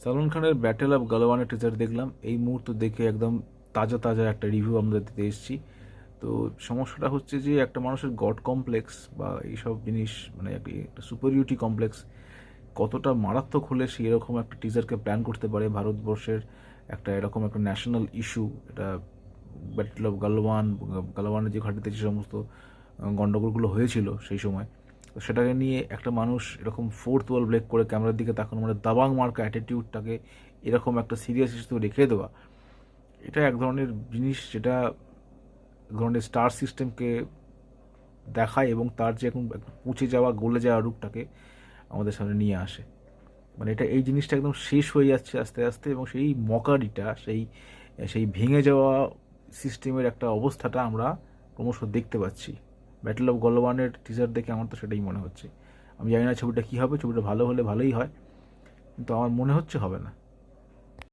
সালমান খানের battle of গালওয়ানের teaser দেখলাম, এই মুহূর্তে দেখে একদম তাজা তাজা একটা রিভিউ আমরা দিতে এসেছি। তো সমস্যাটা হচ্ছে যে একটা মানুষের গড কমপ্লেক্স বা এইসব জিনিস, মানে একটা সুপারিয়রিটি কমপ্লেক্স কতটা মারাত্মক হলে সে এরকম একটা টিজারকে প্ল্যান করতে পারে ভারতবর্ষের একটা এরকম একটা ন্যাশনাল ইস্যু, এটা ব্যাটেল অফ গালওয়ান, গালওয়ানের যে ঘাটিতে যে সমস্ত গণ্ডগোলগুলো হয়েছিল সেই সময়, তো সেটাকে নিয়ে একটা মানুষ এরকম ফোর্থ ওয়াল ব্রেক করে ক্যামেরার দিকে তাকানো, মানে দাবাং মার্কা অ্যাটিটিউডটাকে এরকম একটা সিরিয়াস ইস্যুতে রেখে দেওয়া, এটা এক ধরনের জিনিস যেটা এক ধরনের স্টার সিস্টেমকে দেখায় এবং তার যে এখন পৌঁছে যাওয়া গলে যাওয়া রূপটাকে আমাদের সামনে নিয়ে আসে। মানে এটা এই জিনিসটা একদম শেষ হয়ে যাচ্ছে আস্তে আস্তে, এবং সেই মকারিটা, সেই সেই ভেঙে যাওয়া সিস্টেমের একটা অবস্থাটা আমরা ক্রমশ দেখতে পাচ্ছি। ব্যাটেল অফ গলওয়ানের টিজার দেখে আমার তো সেটাই মনে হচ্ছে। আমি জানি না ছবিটা কী হবে, ছবিটা ভালো হলে ভালোই হয়, কিন্তু আমার মনে হচ্ছে হবে না।